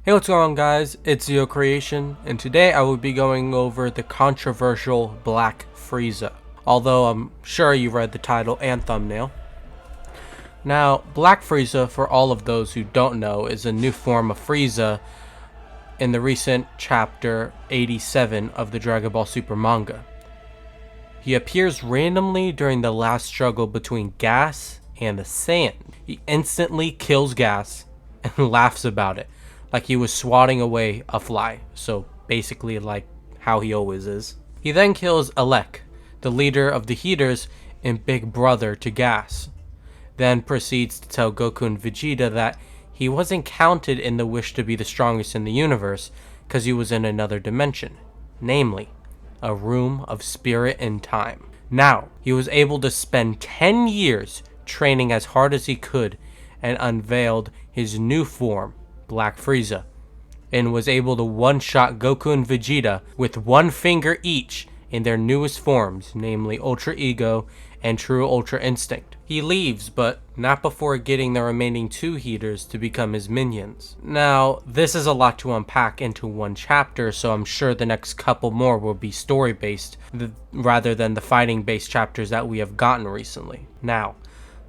Hey, what's going on, guys? It's Zeo Creation, and today I will be going over the controversial Black Frieza. Although I'm sure you read the title and thumbnail. Now, Black Frieza, for all of those who don't know, is a new form of Frieza in the recent chapter 87 of the Dragon Ball Super manga. He appears randomly during the last struggle between Gas and the Saiyan. He instantly kills Gas and laughs about it, like he was swatting away a fly, so basically like how he always is. He then kills Alec, the leader of the Heaters and big brother to Gas, then proceeds to tell Goku and Vegeta that he wasn't counted in the wish to be the strongest in the universe because he was in another dimension, namely, a room of spirit and time. Now, he was able to spend 10 years training as hard as he could and unveiled his new form, Black Frieza, and was able to one-shot Goku and Vegeta with one finger each in their newest forms, namely Ultra Ego and True Ultra Instinct. He leaves, but not before getting the remaining two Heaters to become his minions. Now, this is a lot to unpack into one chapter, so I'm sure the next couple more will be story-based rather than the fighting-based chapters that we have gotten recently. Now,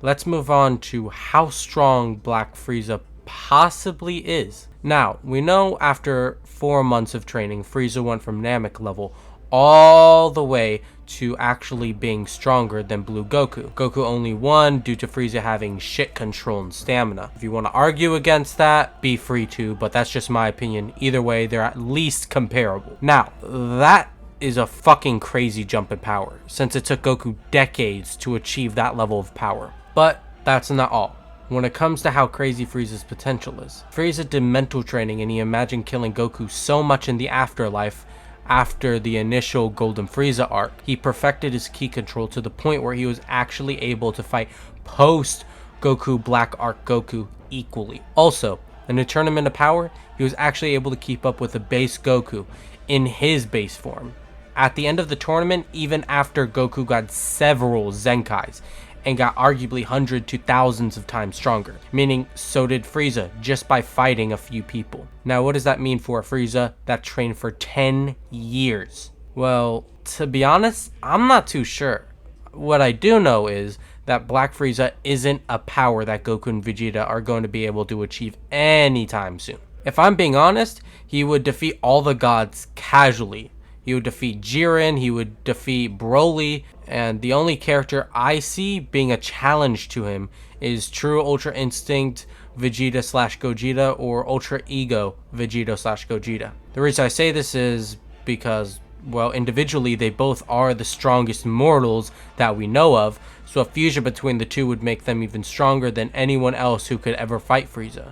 let's move on to how strong Black Frieza possibly is. Now, we know after 4 months of training, Frieza went from Namek level all the way to actually being stronger than Blue Goku. Goku only won due to Frieza having shit control and stamina. If you want to argue against that, be free to, but that's just my opinion. Either way, they're at least comparable. Now, that is a fucking crazy jump in power, since it took Goku decades to achieve that level of power. But that's not all. When it comes to how crazy Frieza's potential is, Frieza did mental training and he imagined killing Goku so much in the afterlife after the initial Golden Frieza arc. He perfected his ki control to the point where he was actually able to fight post Goku Black Arc Goku equally. Also, in the Tournament of Power, he was actually able to keep up with the base Goku in his base form. At the end of the tournament, even after Goku got several Zenkais and got arguably hundreds to thousands of times stronger, meaning so did Frieza just by fighting a few people. Now, what does that mean for a Frieza that trained for 10 years? Well, to be honest, I'm not too sure. What I do know is that Black Frieza isn't a power that Goku and Vegeta are going to be able to achieve anytime soon. If I'm being honest, he would defeat all the gods casually. He would defeat Jiren, he would defeat Broly, and the only character I see being a challenge to him is True Ultra Instinct Vegeta / Gogeta or Ultra Ego Vegeta / Gogeta. The reason I say this is because, well, individually they both are the strongest mortals that we know of, so a fusion between the two would make them even stronger than anyone else who could ever fight Frieza.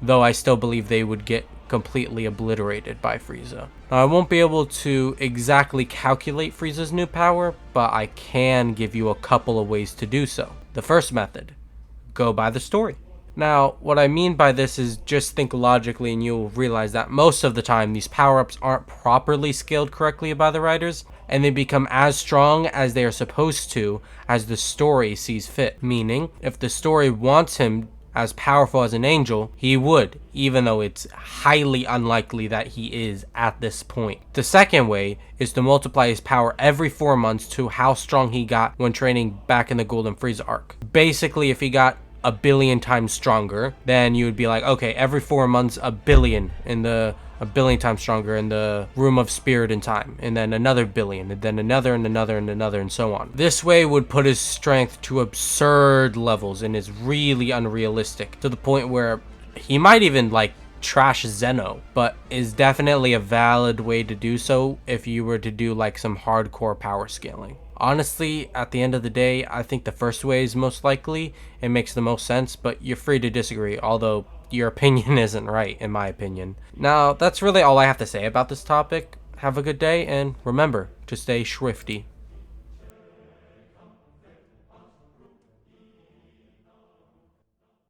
Though I still believe they would get completely obliterated by Frieza. Now, I won't be able to exactly calculate Frieza's new power, but I can give you a couple of ways to do so. The first method, go by the story. Now, what I mean by this is just think logically and you'll realize that most of the time these power-ups aren't properly scaled correctly by the writers, and they become as strong as they are supposed to as the story sees fit. Meaning, if the story wants him as powerful as an angel, he would, even though it's highly unlikely that he is at this point. The second way is to multiply his power every 4 months to how strong he got when training back in the Golden Frieza arc. Basically, if he got a billion times stronger, then you would be like, okay, every 4 months, a billion times stronger in the Room of Spirit and Time, and then another billion, and then another and another and another and so on. This way would put his strength to absurd levels and is really unrealistic, to the point where he might even like trash Zeno, but is definitely a valid way to do so if you were to do like some hardcore power scaling. Honestly, at the end of the day, I think the first way is most likely. It makes the most sense, but you're free to disagree, although your opinion isn't right, in my opinion. Now, that's really all I have to say about this topic. Have a good day, and remember to stay swifty.